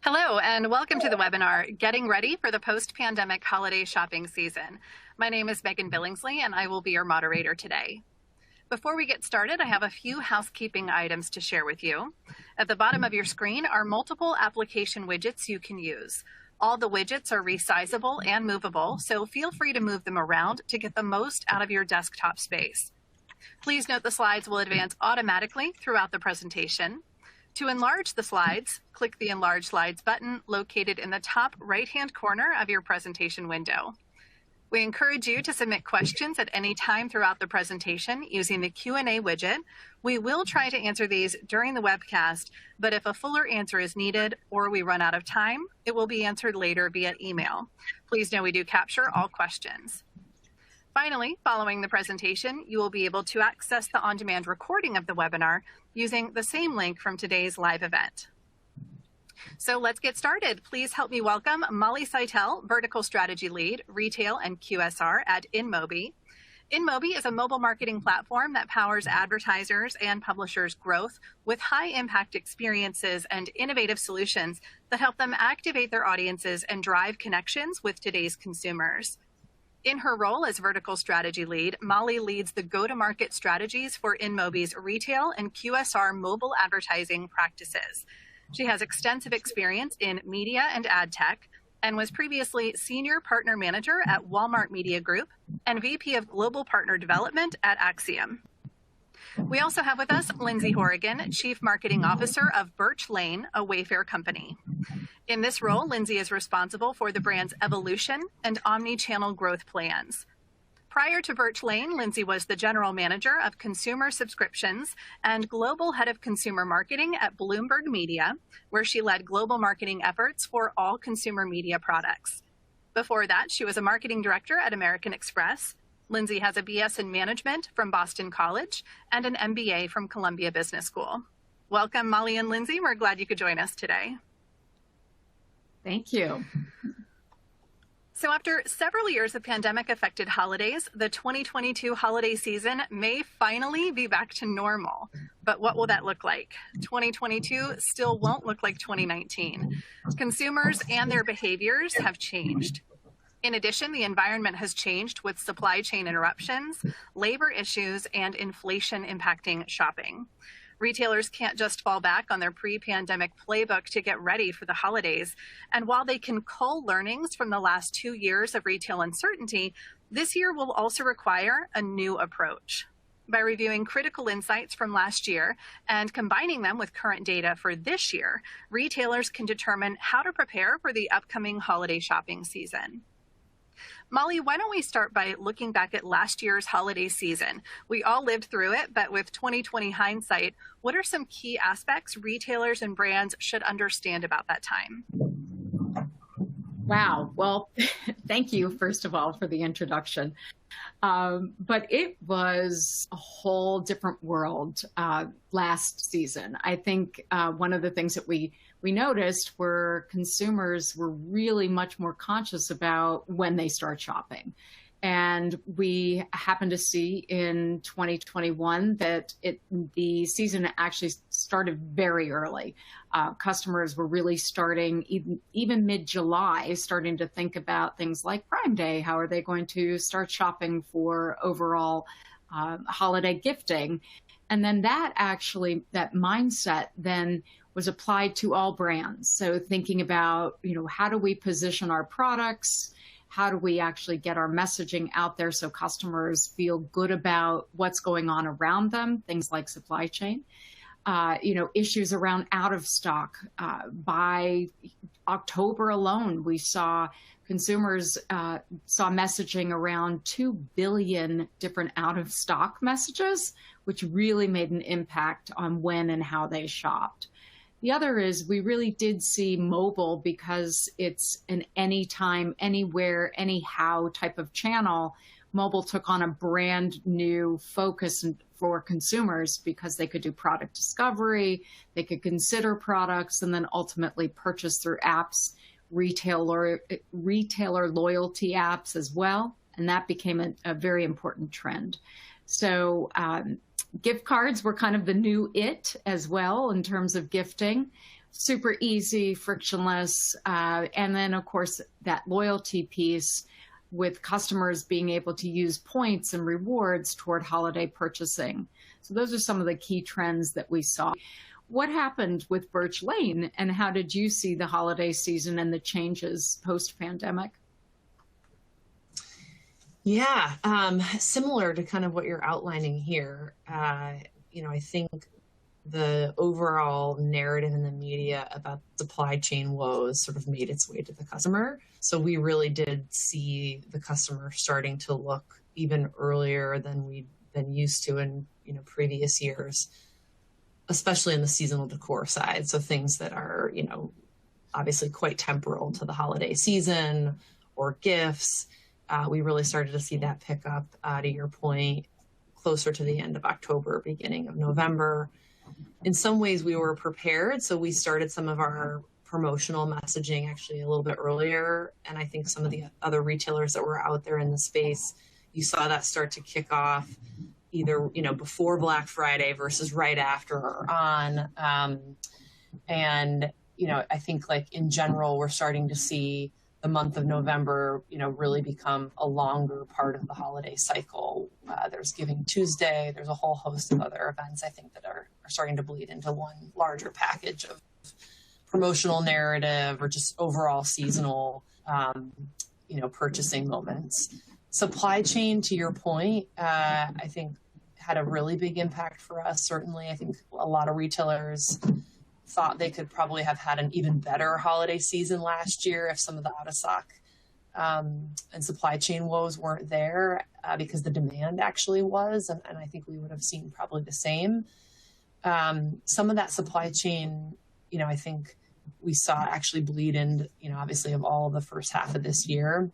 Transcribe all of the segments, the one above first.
Hello, and welcome to the webinar, Getting Ready for the Post-Pandemic Holiday Shopping Season. My name is Megan Billingsley, and I will be your moderator today. Before we get started, I have a few housekeeping items to share with you. At the bottom of your screen are multiple application widgets you can use. All the widgets are resizable and movable, so feel free to move them around to get the most out of your desktop space. Please note the slides will advance automatically throughout the presentation. To enlarge the slides, click the Enlarge Slides button located in the top right-hand corner of your presentation window. We encourage you to submit questions at any time throughout the presentation using the Q&A widget. We will try to answer these during the webcast, but if a fuller answer is needed or we run out of time, it will be answered later via email. Please know we do capture all questions. Finally, following the presentation, you will be able to access the on-demand recording of the webinar using the same link from today's live event. So let's get started. Please help me welcome Molly Seitel, Vertical Strategy Lead, Retail and QSR at InMobi. InMobi is a mobile marketing platform that powers advertisers and publishers' growth with high-impact experiences and innovative solutions that help them activate their audiences and drive connections with today's consumers. In her role as Vertical Strategy Lead, Molly leads the go-to-market strategies for InMobi's retail and QSR mobile advertising practices. She has extensive experience in media and ad tech and was previously Senior Partner Manager at Walmart Media Group and VP of Global Partner Development at Axiom. We also have with us Lindsay Horrigan, Chief Marketing Officer of Birch Lane, a Wayfair company. In this role, Lindsay is responsible for the brand's evolution and omni-channel growth plans. Prior to Birch Lane, Lindsay was the General Manager of Consumer Subscriptions and Global Head of Consumer Marketing at Bloomberg Media, where she led global marketing efforts for all consumer media products. Before that, she was a Marketing Director at American Express. Lindsay has a BS in Management from Boston College and an MBA from Columbia Business School. Welcome, Molly and Lindsay. We're glad you could join us today. Thank you. So after several years of pandemic-affected holidays, the 2022 holiday season may finally be back to normal. But what will that look like? 2022 still won't look like 2019. Consumers and their behaviors have changed. In addition, the environment has changed with supply chain interruptions, labor issues, and inflation impacting shopping. Retailers can't just fall back on their pre-pandemic playbook to get ready for the holidays. And while they can cull learnings from the last 2 years of retail uncertainty, this year will also require a new approach. By reviewing critical insights from last year and combining them with current data for this year, retailers can determine how to prepare for the upcoming holiday shopping season. Molly, why don't we start by looking back at last year's holiday season? We all lived through it, but with 2020 hindsight, what are some key aspects retailers and brands should understand about that time? Wow. Well, thank you, first of all, for the introduction. But it was a whole different world last season. I think one of the things that we noticed were consumers were really much more conscious about when they start shopping. And we happened to see in 2021 that the season actually started very early. Customers were really starting, even mid-July, starting to think about things like Prime Day. How are they going to start shopping for overall holiday gifting? And then that mindset then was applied to all brands. So thinking about, how do we position our products? How do we actually get our messaging out there so customers feel good about what's going on around them, things like supply chain, issues around out of stock. By October alone, we saw consumers saw messaging around 2 billion different out of stock messages, which really made an impact on when and how they shopped. The other is we really did see mobile, because it's an anytime, anywhere, anyhow type of channel. Mobile took on a brand new focus for consumers because they could do product discovery, they could consider products, and then ultimately purchase through apps, retailer loyalty apps as well. And that became a very important trend. So gift cards were kind of the new it as well in terms of gifting. super easy, frictionless. And then, of course, that loyalty piece with customers being able to use points and rewards toward holiday purchasing. So those are some of the key trends that we saw. What happened with Birch Lane, and how did you see the holiday season and the changes post-pandemic? Yeah, similar to kind of what you're outlining here. I think the overall narrative in the media about supply chain woes sort of made its way to the customer. So we really did see the customer starting to look even earlier than we'd been used to in previous years, especially in the seasonal decor side. So things that are, obviously quite temporal to the holiday season or gifts. We really started to see that pick up, to your point, closer to the end of October, beginning of November. In some ways, we were prepared. So we started some of our promotional messaging actually a little bit earlier. And I think some of the other retailers that were out there in the space, you saw that start to kick off either, before Black Friday versus right after or on. I think like in general, we're starting to see the month of November, really become a longer part of the holiday cycle. There's Giving Tuesday. There's a whole host of other events, I think, that are starting to bleed into one larger package of promotional narrative or just overall seasonal, purchasing moments. Supply chain, to your point, I think had a really big impact for us. Certainly, I think a lot of retailers thought they could probably have had an even better holiday season last year if some of the out of stock and supply chain woes weren't there, because the demand actually was, and I think we would have seen probably the same. Some of that supply chain, I think we saw actually bleed in, obviously of all of the first half of this year.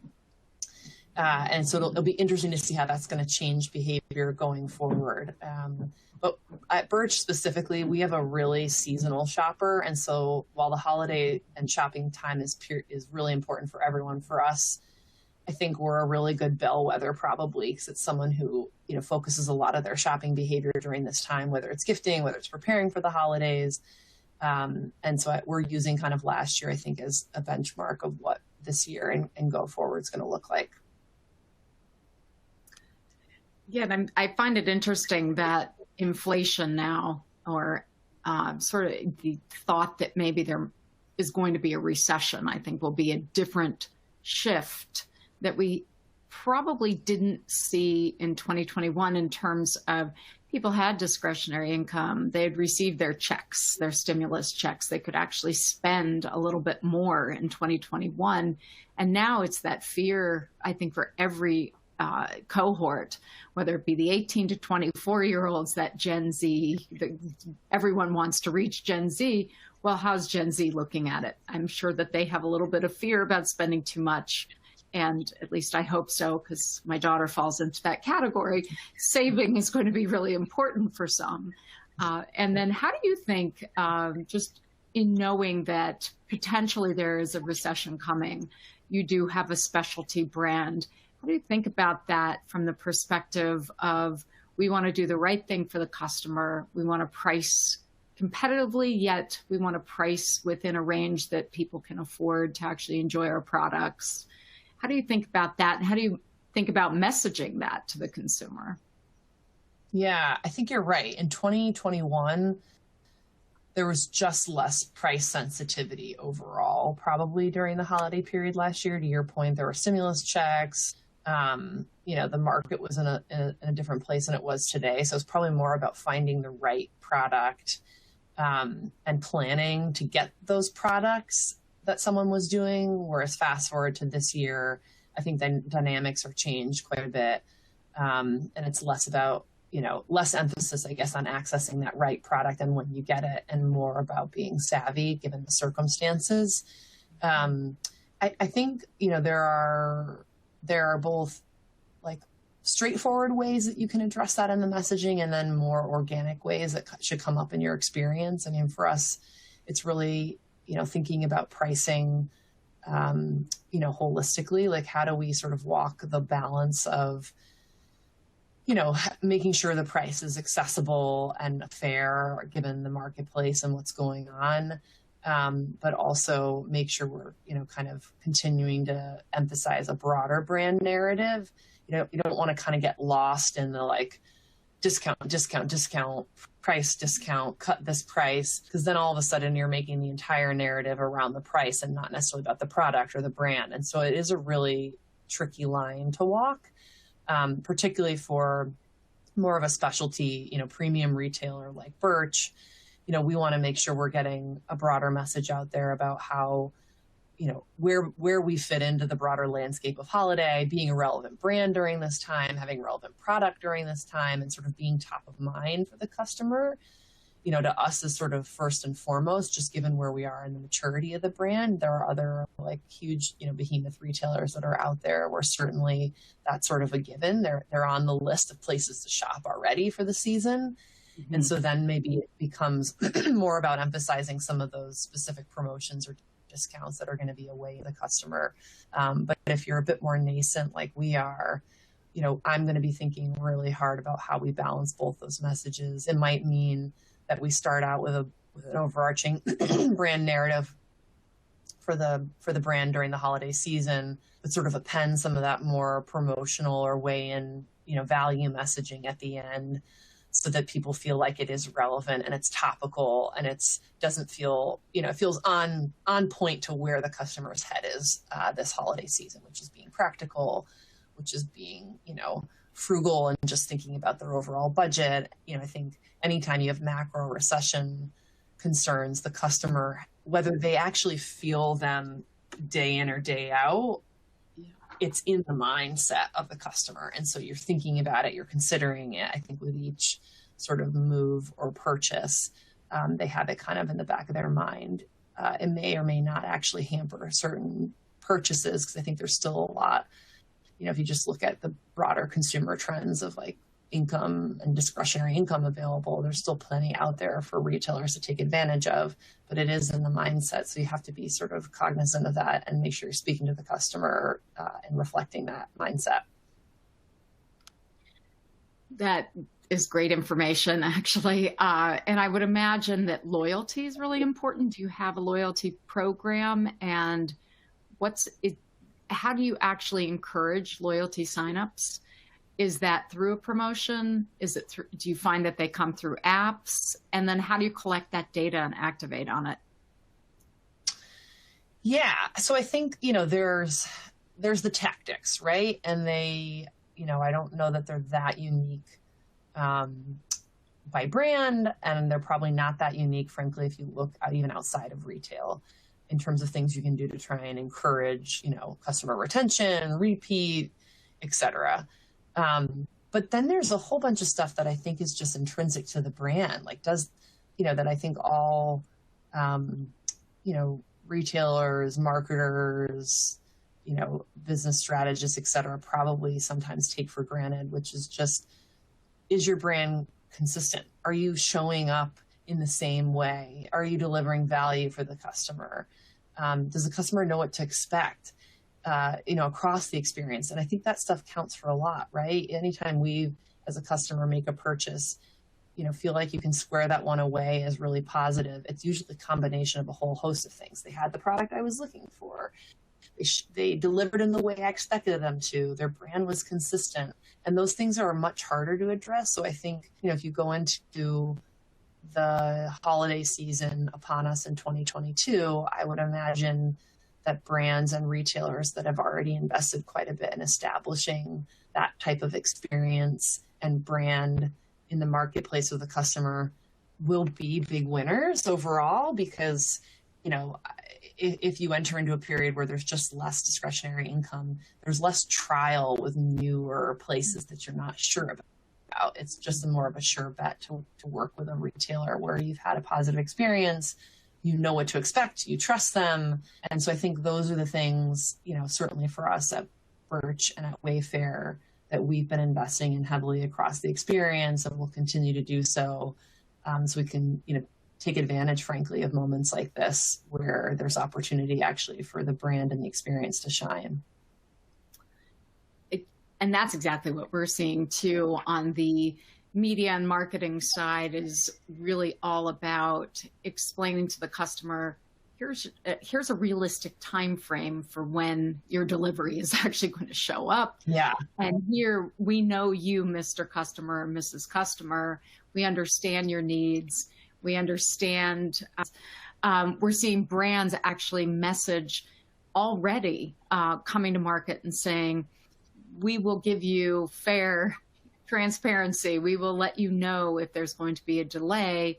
And so it'll be interesting to see how that's going to change behavior going forward. But at Birch specifically, we have a really seasonal shopper. And so while the holiday and shopping time is really important for everyone, for us, I think we're a really good bellwether probably, because it's someone who, focuses a lot of their shopping behavior during this time, whether it's gifting, whether it's preparing for the holidays. And so we're using kind of last year, I think, as a benchmark of what this year and go forward is going to look like. Yeah, and I find it interesting that inflation now, or sort of the thought that maybe there is going to be a recession, I think will be a different shift that we probably didn't see in 2021 in terms of people had discretionary income. They had received their checks, their stimulus checks. They could actually spend a little bit more in 2021. And now it's that fear, I think, for every cohort, whether it be the 18 to 24-year-olds, that Gen Z, everyone wants to reach Gen Z. Well, how's Gen Z looking at it? I'm sure that they have a little bit of fear about spending too much. And at least I hope so, because my daughter falls into that category. Saving is going to be really important for some. And then how do you think, just in knowing that potentially there is a recession coming, you do have a specialty brand, how do you think about that from the perspective of we want to do the right thing for the customer, we want to price competitively, yet we want to price within a range that people can afford to actually enjoy our products? How do you think about that? And how do you think about messaging that to the consumer? Yeah, I think you're right. In 2021, there was just less price sensitivity overall, probably during the holiday period last year. To your point, there were stimulus checks. The market was in a different place than it was today. So it's probably more about finding the right product and planning to get those products that someone was doing. Whereas fast forward to this year, I think the dynamics are changed quite a bit. And it's less about, less emphasis, I guess, on accessing that right product and when you get it, and more about being savvy given the circumstances. I think, there are both like straightforward ways that you can address that in the messaging, and then more organic ways that should come up in your experience. I mean, for us, it's really, thinking about pricing, holistically, like how do we sort of walk the balance of, making sure the price is accessible and fair given the marketplace and what's going on. but also make sure we're, kind of continuing to emphasize a broader brand narrative. You don't want to kind of get lost in the like discount, price discount, cut this price, because then all of a sudden you're making the entire narrative around the price and not necessarily about the product or the brand. And so it is a really tricky line to walk, particularly for more of a specialty, premium retailer like Birch. We want to make sure we're getting a broader message out there about how, where we fit into the broader landscape of holiday, being a relevant brand during this time, having relevant product during this time, and sort of being top of mind for the customer, to us is sort of first and foremost, just given where we are in the maturity of the brand. There are other like huge, behemoth retailers that are out there where certainly that's sort of a given. They're on the list of places to shop already for the season. Mm-hmm. And so then maybe it becomes more about emphasizing some of those specific promotions or discounts that are going to be away from the customer. But if you're a bit more nascent like we are, I'm going to be thinking really hard about how we balance both those messages. It might mean that we start out with an overarching brand narrative for the brand during the holiday season, but sort of append some of that more promotional or weigh in, value messaging at the end, so that people feel like it is relevant and it's topical and doesn't feel, it feels on point to where the customer's head is this holiday season, which is being practical, which is being, frugal and just thinking about their overall budget. I think anytime you have macro recession concerns, the customer, whether they actually feel them day in or day out, it's in the mindset of the customer. And so you're thinking about it, you're considering it. I think with each sort of move or purchase, they have it kind of in the back of their mind. It may or may not actually hamper certain purchases, because I think there's still a lot, if you just look at the broader consumer trends of like income and discretionary income available, there's still plenty out there for retailers to take advantage of, but it is in the mindset. So you have to be sort of cognizant of that and make sure you're speaking to the customer and reflecting that mindset. That is great information, actually. And I would imagine that loyalty is really important. Do you have a loyalty program, and how do you actually encourage loyalty signups? Is that through a promotion? Do you find that they come through apps? And then how do you collect that data and activate on it? Yeah. So I think, there's the tactics, right? And they, I don't know that they're that unique by brand, and they're probably not that unique, frankly, if you look at even outside of retail, in terms of things you can do to try and encourage, customer retention, repeat, et cetera. But then there's a whole bunch of stuff that I think is just intrinsic to the brand, that I think all, retailers, marketers, business strategists, et cetera, probably sometimes take for granted, which is just, is your brand consistent? Are you showing up in the same way? Are you delivering value for the customer? Does the customer know what to expect? Across the experience. And I think that stuff counts for a lot, right? Anytime we, as a customer, make a purchase, feel like you can square that one away as really positive, it's usually a combination of a whole host of things. They had the product I was looking for. They delivered in the way I expected them to. Their brand was consistent. And those things are much harder to address. So I think, if you go into the holiday season upon us in 2022, I would imagine that brands and retailers that have already invested quite a bit in establishing that type of experience and brand in the marketplace with the customer will be big winners overall, because, if you enter into a period where there's just less discretionary income, there's less trial with newer places that you're not sure about. It's just more of a sure bet to work with a retailer where you've had a positive experience, you know what to expect, you trust them. And so I think those are the things, certainly for us at Birch and at Wayfair, that we've been investing in heavily across the experience, and will continue to do so. So we can, take advantage, frankly, of moments like this where there's opportunity actually for the brand and the experience to shine. And that's exactly what we're seeing too on the media and marketing side, is really all about explaining to the customer here's a realistic time frame for when your delivery is actually going to show up. Yeah. And here we know you, Mr. Customer, Mrs. Customer. We understand your needs. We understand. We're seeing brands actually message already coming to market and saying, we will give you fair transparency. We will let you know if there's going to be a delay.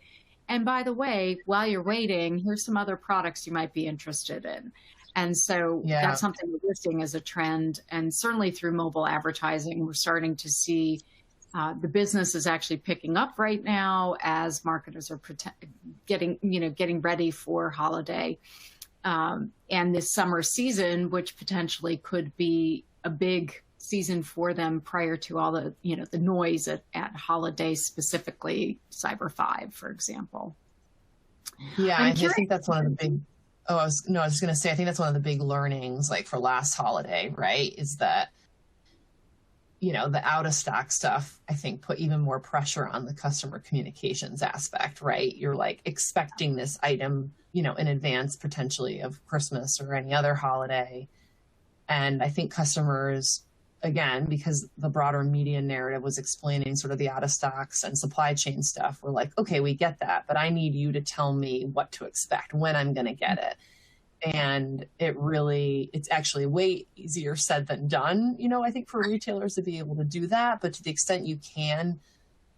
And by the way, while you're waiting, here's some other products you might be interested in. And so that's something that we're seeing as a trend. And certainly through mobile advertising, we're starting to see the business is actually picking up right now as marketers are getting ready for holiday. And this summer season, which potentially could be a big season for them prior to all the, the noise at holiday, specifically Cyber 5, for example. Yeah, I think that's one of the big, I was just going to say, I think that's one of the big learnings, like for last holiday, right, is that, the out of stock stuff, I think, put even more pressure on the customer communications aspect, right? You're like expecting this item, in advance potentially of Christmas or any other holiday. And I think customers, again, because the broader media narrative was explaining sort of the out of stocks and supply chain stuff, we're like, okay, we get that, but I need you to tell me what to expect, when I'm going to get it. And it's actually way easier said than done, I think, for retailers to be able to do that. But to the extent you can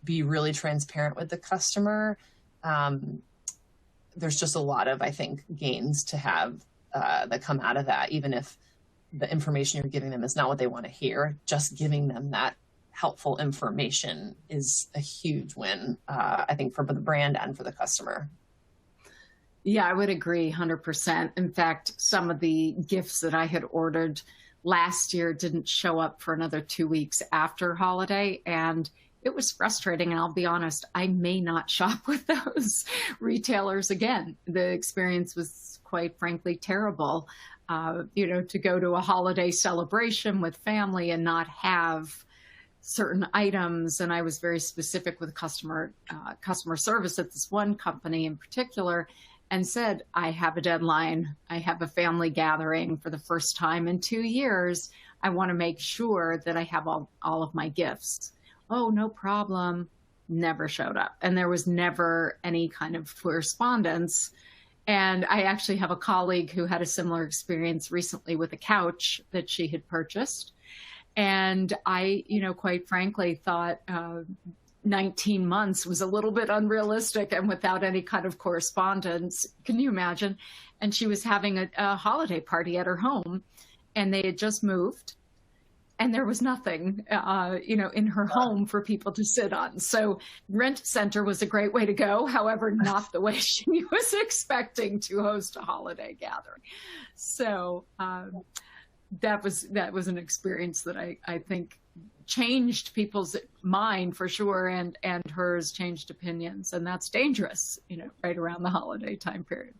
be really transparent with the customer, there's just a lot of, I think, gains to have that come out of that, even if the information you're giving them is not what they want to hear. Just giving them that helpful information is a huge win, I think, for the brand and for the customer. Yeah, I would agree 100%. In fact, some of the gifts that I had ordered last year didn't show up for another 2 weeks after holiday. And it was frustrating. And I'll be honest, I may not shop with those retailers again. The experience was quite frankly terrible. To go to a holiday celebration with family and not have certain items. And I was very specific with customer service at this one company in particular, and said, I have a deadline. I have a family gathering for the first time in 2 years. I want to make sure that I have all of my gifts. Oh, no problem. Never showed up. And there was never any kind of correspondence. And I actually have a colleague who had a similar experience recently with a couch that she had purchased. And I, quite frankly, thought 19 months was a little bit unrealistic and without any kind of correspondence. Can you imagine? And she was having a holiday party at her home, and they had just moved. And there was nothing, in her home for people to sit on. So Rent-A-Center was a great way to go. However, not the way she was expecting to host a holiday gathering. So that was an experience that I think changed people's mind for sure, and hers changed opinions. And that's dangerous, right around the holiday time period.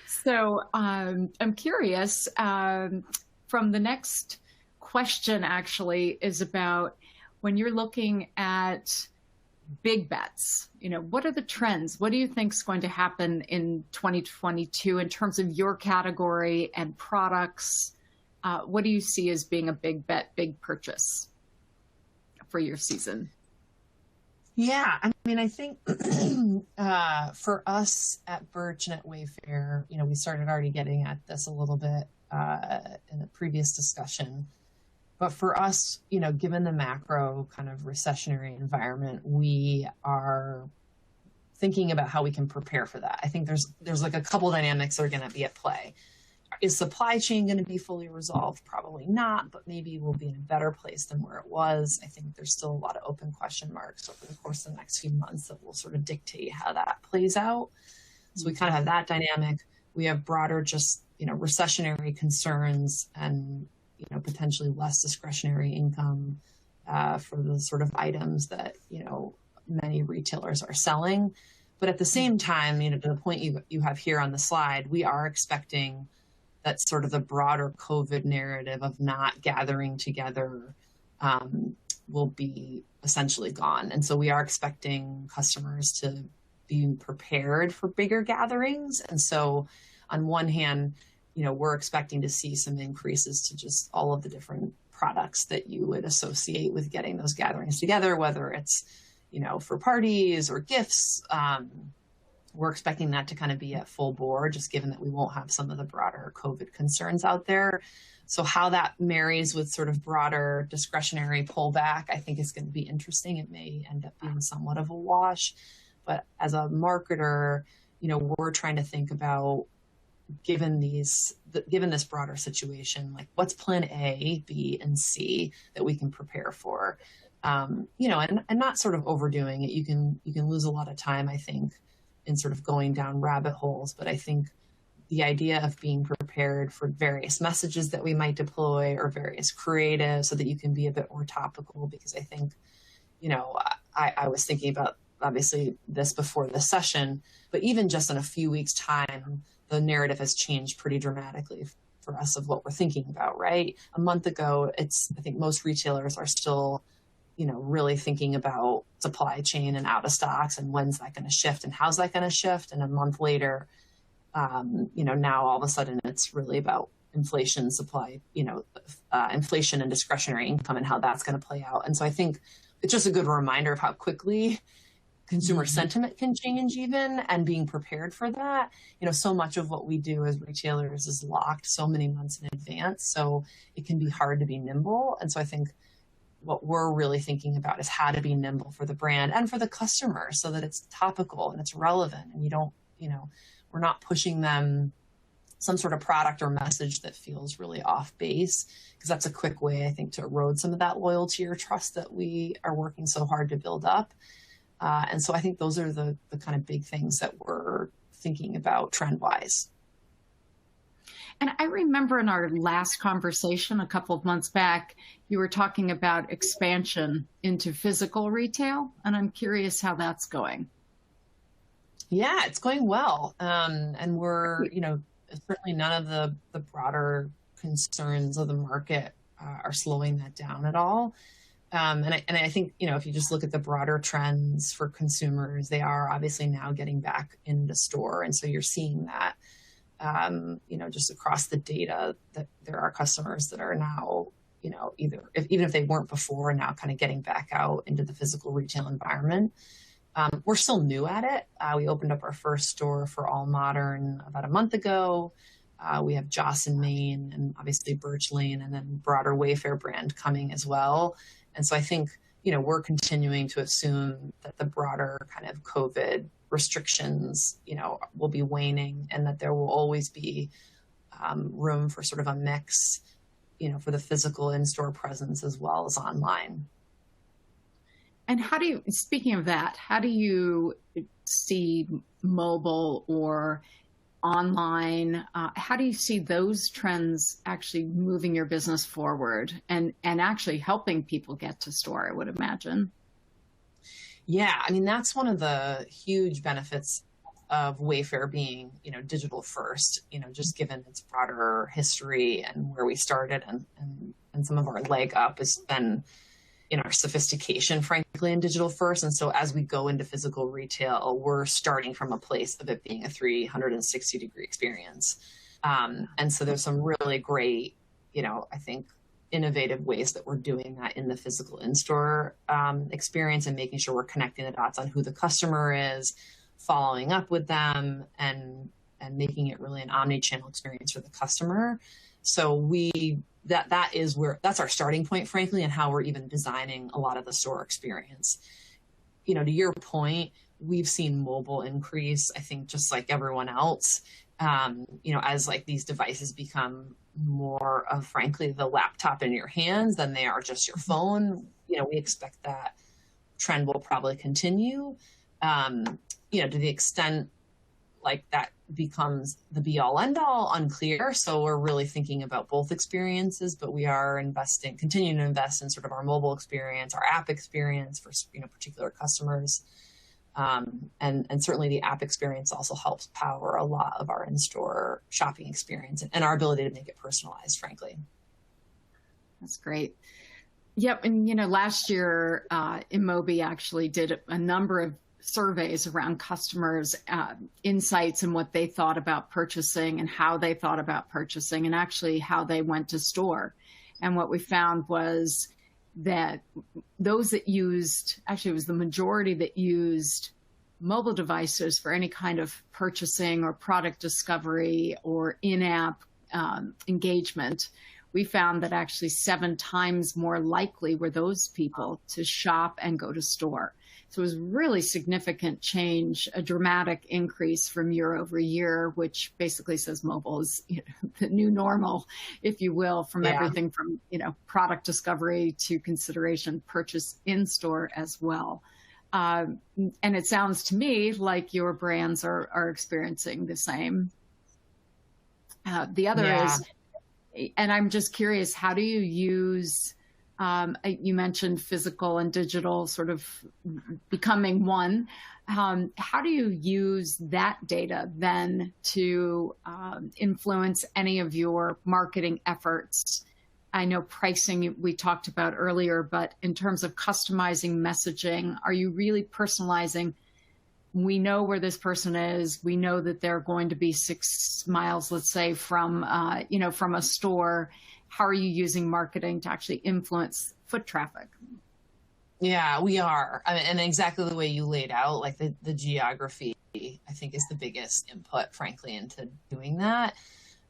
So I'm curious, from the next question actually is about when you're looking at big bets, what are the trends? What do you think is going to happen in 2022 in terms of your category and products? What do you see as being a big bet, big purchase for your season? Yeah, I think for us at Birch and at Wayfair, we started already getting at this a little bit in a previous discussion. But for us, given the macro kind of recessionary environment, we are thinking about how we can prepare for that. I think there's like a couple dynamics that are going to be at play. Is supply chain going to be fully resolved? Probably not, but maybe we'll be in a better place than where it was. I think there's still a lot of open question marks over the course of the next few months that will sort of dictate how that plays out. So we kind of have that dynamic. We have broader just, recessionary concerns and, potentially less discretionary income for the sort of items that, many retailers are selling. But at the same time, to the point you have here on the slide, we are expecting that sort of the broader COVID narrative of not gathering together will be essentially gone. And so we are expecting customers to being prepared for bigger gatherings. And so on one hand, we're expecting to see some increases to just all of the different products that you would associate with getting those gatherings together, whether it's, for parties or gifts. We're expecting that to kind of be at full bore, just given that we won't have some of the broader COVID concerns out there. So how that marries with sort of broader discretionary pullback, I think is going to be interesting. It may end up being somewhat of a wash. But as a marketer, we're trying to think about, given this broader situation, like what's plan A, B, and C that we can prepare for, and not sort of overdoing it. You can lose a lot of time, I think, in sort of going down rabbit holes. But I think the idea of being prepared for various messages that we might deploy or various creatives so that you can be a bit more topical, because I think, I was thinking about obviously this before the session, but even just in a few weeks' time, the narrative has changed pretty dramatically for us of what we're thinking about, right? A month ago, I think most retailers are still, really thinking about supply chain and out of stocks and when's that going to shift and how's that going to shift. And a month later, now all of a sudden it's really about inflation, inflation and discretionary income and how that's going to play out. And so I think it's just a good reminder of how quickly consumer sentiment can change even, and being prepared for that. So much of what we do as retailers is locked so many months in advance. So it can be hard to be nimble. And so I think what we're really thinking about is how to be nimble for the brand and for the customer so that it's topical and it's relevant, and we're not pushing them some sort of product or message that feels really off base, because that's a quick way, I think, to erode some of that loyalty or trust that we are working so hard to build up. And so I think those are the kind of big things that we're thinking about trend-wise. And I remember in our last conversation a couple of months back, you were talking about expansion into physical retail, and I'm curious how that's going. Yeah, it's going well. And we're, certainly none of the broader concerns of the market are slowing that down at all. And I think, if you just look at the broader trends for consumers, they are obviously now getting back into store. And so you're seeing that, just across the data, that there are customers that are now, even if they weren't before, now kind of getting back out into the physical retail environment. We're still new at it. We opened up our first store for All Modern about a month ago. We have Joss in Maine and obviously Birch Lane, and then broader Wayfair brand coming as well. And so I think, we're continuing to assume that the broader kind of COVID restrictions, will be waning, and that there will always be room for sort of a mix, for the physical in-store presence as well as online. And speaking of that, how do you see mobile or online, how do you see those trends actually moving your business forward and actually helping people get to store, I would imagine? Yeah, I mean, that's one of the huge benefits of Wayfair being, digital first, just given its broader history and where we started, and some of our leg up has been in our sophistication, frankly, in digital first. And so as we go into physical retail, we're starting from a place of it being a 360-degree experience. And so there's some really great, I think, innovative ways that we're doing that in the physical in-store experience, and making sure we're connecting the dots on who the customer is, following up with them, and making it really an omni-channel experience for the customer. So that's our starting point, frankly, and how we're even designing a lot of the store experience. To your point, we've seen mobile increase, I think, just like everyone else, as like these devices become more of, frankly, the laptop in your hands than they are just your phone. We expect that trend will probably continue, to the extent like that becomes the be all end all, unclear. So we're really thinking about both experiences, but we are continuing to invest in sort of our mobile experience, our app experience for, particular customers. And certainly the app experience also helps power a lot of our in-store shopping experience and our ability to make it personalized, frankly. That's great. Yep. And, last year, Imobi actually did a number of surveys around customers' insights and what they thought about purchasing and how they thought about purchasing and actually how they went to store. And what we found was that those that used, actually it was the majority that used mobile devices for any kind of purchasing or product discovery or in-app engagement, we found that actually 7 times more likely were those people to shop and go to store. So it was really significant change, a dramatic increase from year over year, which basically says mobile is the new normal, if you will, from everything from product discovery to consideration purchase in store as well. And it sounds to me like your brands are experiencing the same. The other is, and I'm just curious, how do you use, you mentioned physical and digital sort of becoming one. How do you use that data then to influence any of your marketing efforts? I know pricing we talked about earlier, but in terms of customizing messaging, are you really personalizing? We know where this person is. We know that they're going to be 6 miles, let's say, from from a store. How are you using marketing to actually influence foot traffic? Yeah, we are. I mean, and exactly the way you laid out, like the geography, I think is the biggest input, frankly, into doing that.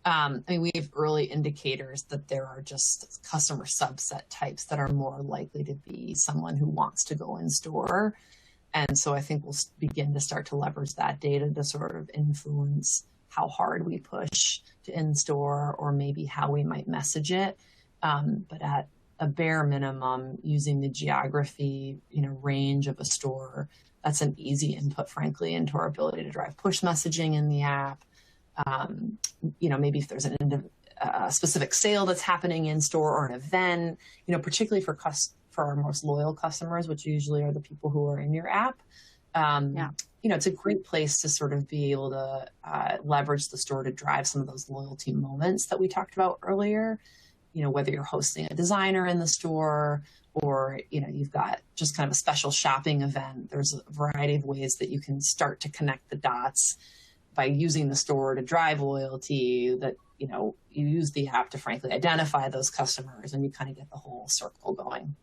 I mean, we have early indicators that there are just customer subset types that are more likely to be someone who wants to go in store. And so I think we'll begin to start to leverage that data to sort of influence how hard we push to in-store or maybe how we might message it. But at a bare minimum, using the geography, range of a store, that's an easy input, frankly, into our ability to drive push messaging in the app. Maybe if there's a specific sale that's happening in store or an event, particularly for our most loyal customers, which usually are the people who are in your app. It's a great place to sort of be able to leverage the store to drive some of those loyalty moments that we talked about earlier. Whether you're hosting a designer in the store or, you've got just kind of a special shopping event, there's a variety of ways that you can start to connect the dots by using the store to drive loyalty, that, you use the app to frankly identify those customers and you kind of get the whole circle going.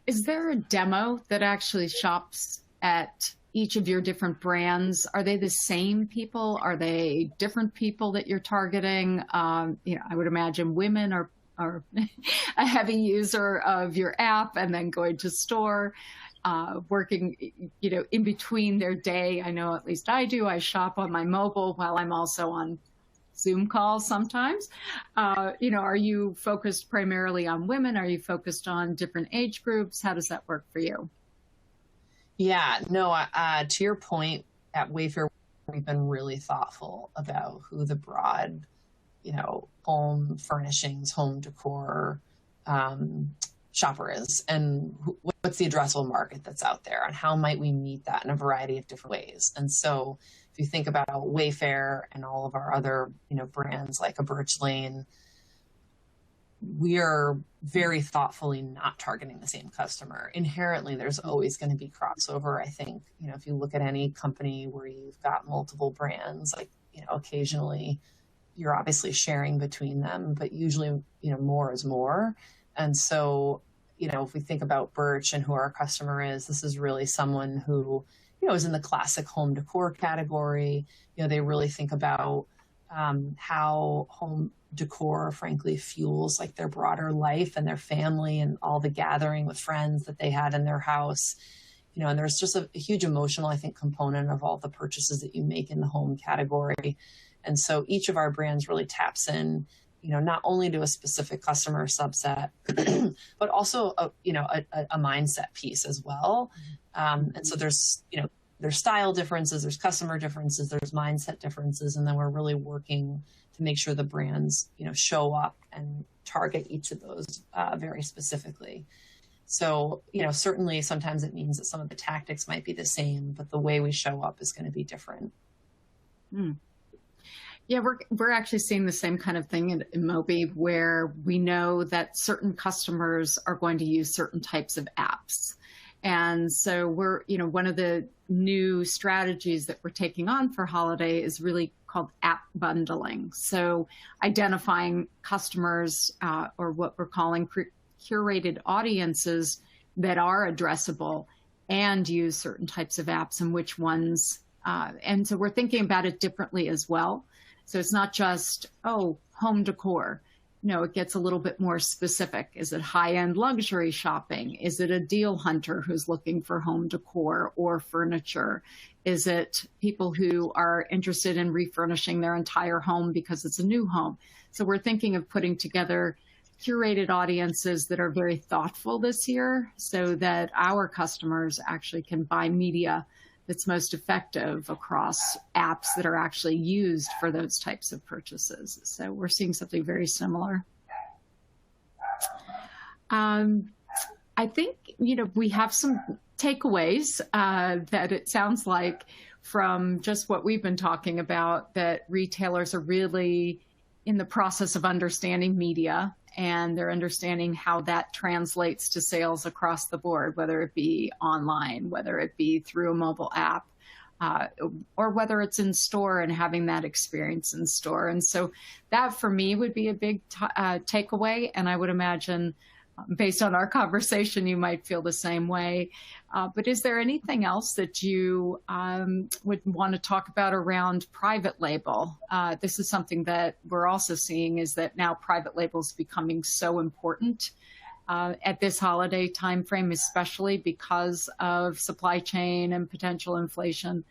Is there a demo that actually shops at each of your different brands? Are they the same people? Are they different people that you're targeting? I would imagine women are a heavy user of your app and then going to store, working, in between their day. I know at least I do. I shop on my mobile while I'm also on Zoom calls sometimes. Are you focused primarily on women? Are you focused on different age groups? How does that work for you? Yeah, no, to your point, at Wayfair, we've been really thoughtful about who the broad, home furnishings, home decor shopper is, and what's the addressable market that's out there, and how might we meet that in a variety of different ways. And so if you think about Wayfair and all of our other, brands like a Birch Lane, we are very thoughtfully not targeting the same customer. Inherently, there's always going to be crossover. I think, if you look at any company where you've got multiple brands, like, occasionally you're obviously sharing between them, but usually, more is more. And so, if we think about Birch and who our customer is, this is really someone who, is in the classic home decor category. They really think about how home decor, frankly, fuels like their broader life and their family and all the gathering with friends that they had in their house. And there's just a huge emotional, I think, component of all the purchases that you make in the home category. And so each of our brands really taps in, not only to a specific customer subset, but also a mindset piece as well. And so there's style differences, there's customer differences, there's mindset differences, and then we're really working to make sure the brands, show up and target each of those very specifically. So, certainly sometimes it means that some of the tactics might be the same, but the way we show up is going to be different. Yeah, we're actually seeing the same kind of thing in Moby, where we know that certain customers are going to use certain types of apps. And so we're, one of the new strategies that we're taking on for holiday is really called app bundling. So identifying customers or what we're calling curated audiences that are addressable and use certain types of apps and which ones. And so we're thinking about it differently as well. So it's not just, home decor. No, it gets a little bit more specific. Is it high-end luxury shopping? Is it a deal hunter who's looking for home decor or furniture? Is it people who are interested in refurnishing their entire home because it's a new home? So we're thinking of putting together curated audiences that are very thoughtful this year so that our customers actually can buy media that's most effective across apps that are actually used for those types of purchases. So we're seeing something very similar. I think, we have some takeaways that it sounds like from just what we've been talking about, that retailers are really in the process of understanding media, and they're understanding how that translates to sales across the board, whether it be online, whether it be through a mobile app, or whether it's in store and having that experience in store. And so that for me would be a big takeaway. And I would imagine based on our conversation, you might feel the same way. But is there anything else that you would want to talk about around private label? This is something that we're also seeing, is that now private label is becoming so important at this holiday timeframe, especially because of supply chain and potential inflation.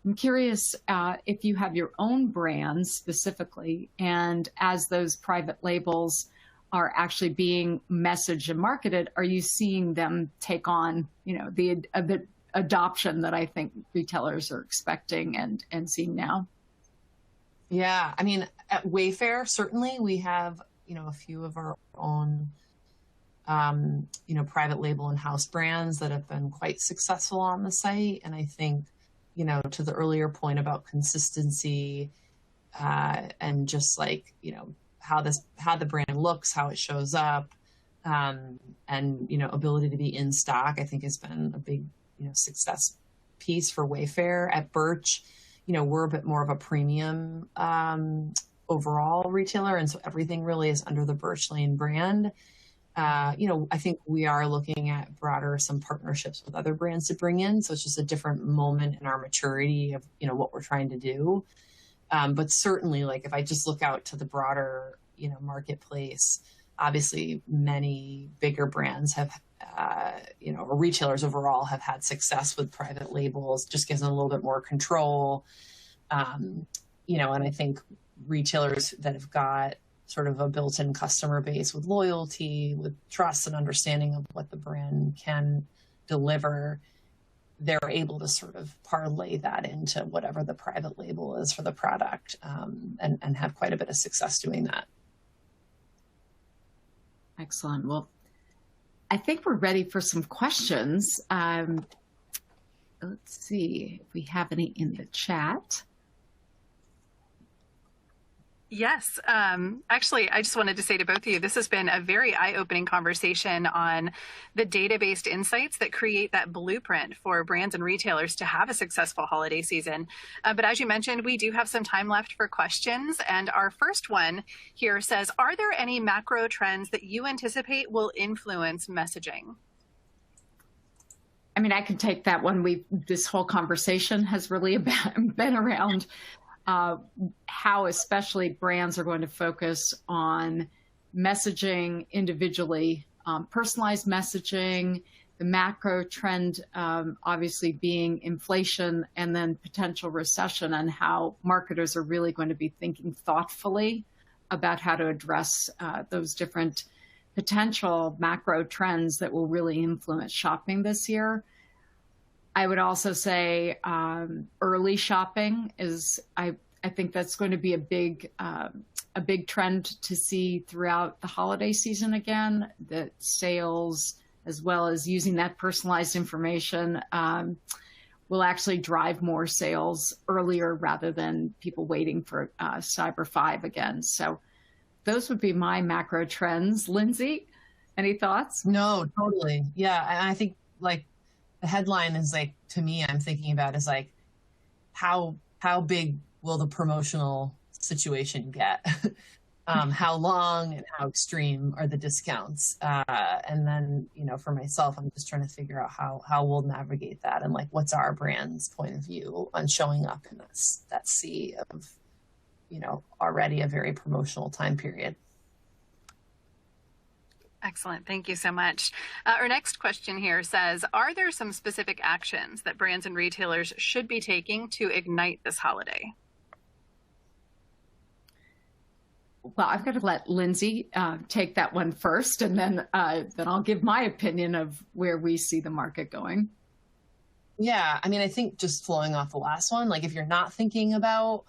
I'm curious if you have your own brands specifically, and as those private labels are actually being messaged and marketed, are you seeing them take on, the adoption that I think retailers are expecting and seeing now? Yeah, I mean, at Wayfair, certainly we have, a few of our own, private label and house brands that have been quite successful on the site. And I think, to the earlier point about consistency and just like, how the brand looks, how it shows up, and ability to be in stock, I think has been a big success piece for Wayfair. At Birch, we're a bit more of a premium overall retailer, and so everything really is under the Birch Lane brand. I think we are looking at some partnerships with other brands to bring in, so it's just a different moment in our maturity of what we're trying to do. But certainly, like if I just look out to the broader, marketplace, obviously many bigger brands have, or retailers overall have had success with private labels, just gives them a little bit more control. And I think retailers that have got sort of a built-in customer base with loyalty, with trust and understanding of what the brand can deliver, they're able to sort of parlay that into whatever the private label is for the product, and have quite a bit of success doing that. Excellent. Well, I think we're ready for some questions. Let's see if we have any in the chat. Yes. Actually, I just wanted to say to both of you, this has been a very eye-opening conversation on the data-based insights that create that blueprint for brands and retailers to have a successful holiday season. But as you mentioned, we do have some time left for questions. And our first one here says, are there any macro trends that you anticipate will influence messaging? I mean, I can take that one. This whole conversation has really been around how especially brands are going to focus on messaging individually, personalized messaging, the macro trend obviously being inflation and then potential recession, and how marketers are really going to be thinking thoughtfully about how to address those different potential macro trends that will really influence shopping this year. I would also say early shopping is, I think that's going to be a big trend to see throughout the holiday season again, that sales, as well as using that personalized information, will actually drive more sales earlier rather than people waiting for Cyber 5 again. So those would be my macro trends. Lindsay, any thoughts? No, totally. Yeah. And I think like the headline is like, to me, I'm thinking about is like, how big will the promotional situation get? How long and how extreme are the discounts? And then, for myself, I'm just trying to figure out how we'll navigate that, and like, what's our brand's point of view on showing up in that sea of, already a very promotional time period. Excellent. Thank you so much. Our next question here says, are there some specific actions that brands and retailers should be taking to ignite this holiday? Well, I've got to let Lindsay take that one first, and then I'll give my opinion of where we see the market going. Yeah, I mean, I think just flowing off the last one, like if you're not thinking about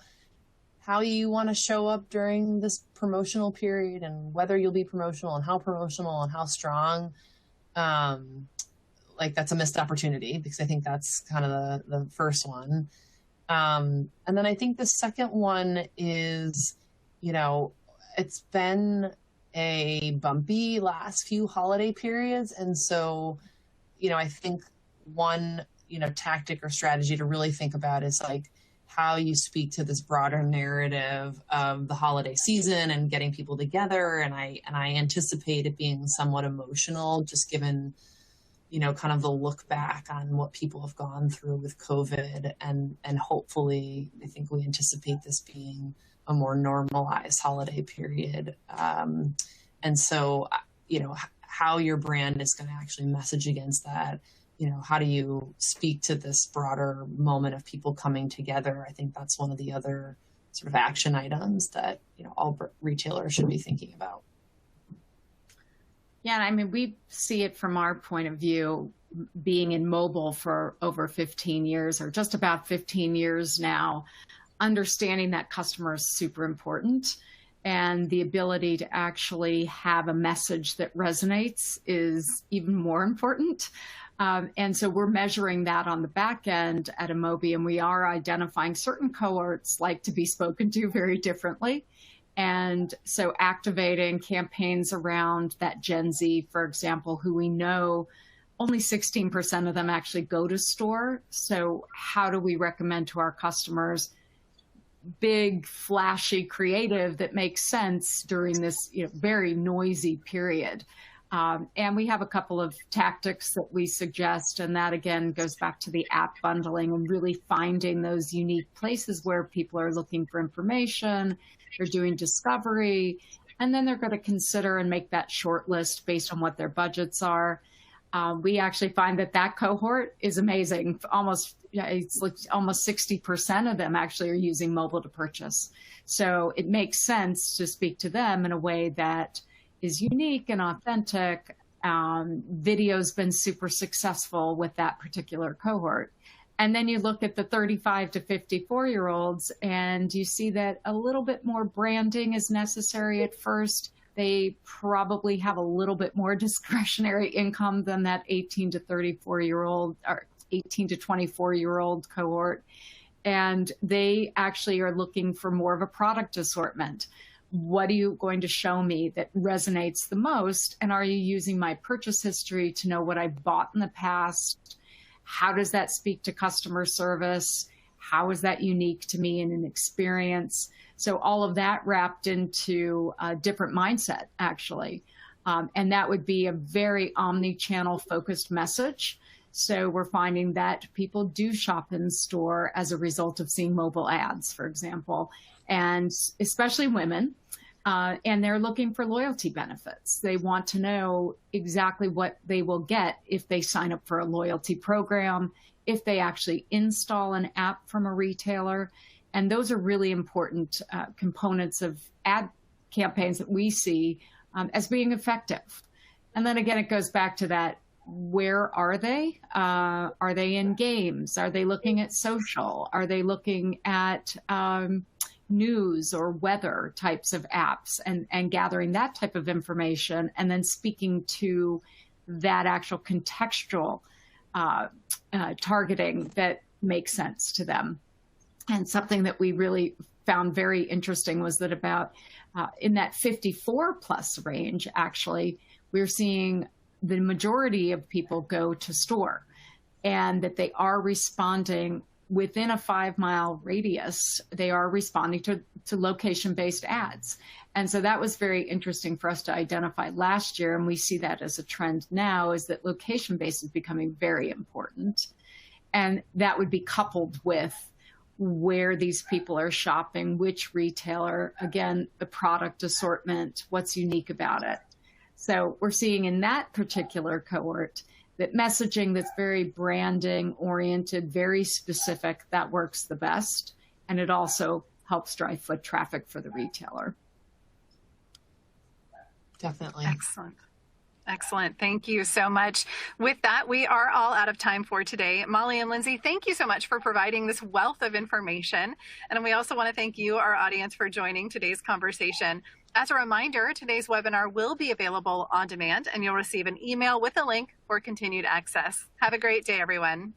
how you want to show up during this promotional period and whether you'll be promotional and how strong, like that's a missed opportunity, because I think that's kind of the first one. And then I think the second one is, it's been a bumpy last few holiday periods. And so, I think one, tactic or strategy to really think about is like how you speak to this broader narrative of the holiday season and getting people together. And I anticipate it being somewhat emotional, just given, kind of the look back on what people have gone through with COVID. And hopefully, I think we anticipate this being a more normalized holiday period. And so, how your brand is going to actually message against that, how do you speak to this broader moment of people coming together? I think that's one of the other sort of action items that, all retailers should be thinking about. Yeah, I mean, we see it from our point of view, being in mobile for over 15 years or just about 15 years now, understanding that customer is super important, and the ability to actually have a message that resonates is even more important. And so we're measuring that on the back end at Amobi, and we are identifying certain cohorts like to be spoken to very differently. And so activating campaigns around that Gen Z, for example, who we know only 16% of them actually go to store. So how do we recommend to our customers big, flashy creative that makes sense during this very noisy period? And we have a couple of tactics that we suggest, and that again goes back to the app bundling and really finding those unique places where people are looking for information, they're doing discovery, and then they're going to consider and make that short list based on what their budgets are. We actually find that cohort is amazing. It's like almost 60% of them actually are using mobile to purchase. So it makes sense to speak to them in a way that is unique and authentic. Video's been super successful with that particular cohort. And then you look at the 35 to 54-year-olds and you see that a little bit more branding is necessary at first. They probably have a little bit more discretionary income than that 18 to 34-year-old or 18 to 24-year-old cohort. And they actually are looking for more of a product assortment. What are you going to show me that resonates the most? And are you using my purchase history to know what I bought in the past? How does that speak to customer service? How is that unique to me in an experience? So all of that wrapped into a different mindset, actually. And that would be a very omni-channel focused message. So we're finding that people do shop in store as a result of seeing mobile ads, for example, and especially women. And they're looking for loyalty benefits. They want to know exactly what they will get if they sign up for a loyalty program, if they actually install an app from a retailer. And those are really important components of ad campaigns that we see as being effective. And then again, it goes back to that, where are they? Are they in games? Are they looking at social? Are they looking at news or weather types of apps, and gathering that type of information and then speaking to that actual contextual targeting that makes sense to them. And something that we really found very interesting was that about in that 54 plus range, actually, we're seeing the majority of people go to store. and that they are responding within a 5-mile radius. They are responding to location-based ads. And so that was very interesting for us to identify last year, and we see that as a trend now, is that location-based is becoming very important. And that would be coupled with where these people are shopping, which retailer, again, the product assortment, what's unique about it. So we're seeing in that particular cohort that messaging that's very branding oriented, very specific, that works the best. And it also helps drive foot traffic for the retailer. Definitely. Excellent. Excellent. Thank you so much. With that, we are all out of time for today. Molly and Lindsay, thank you so much for providing this wealth of information. And we also want to thank you, our audience, for joining today's conversation. As a reminder, today's webinar will be available on demand, and you'll receive an email with a link for continued access. Have a great day, everyone.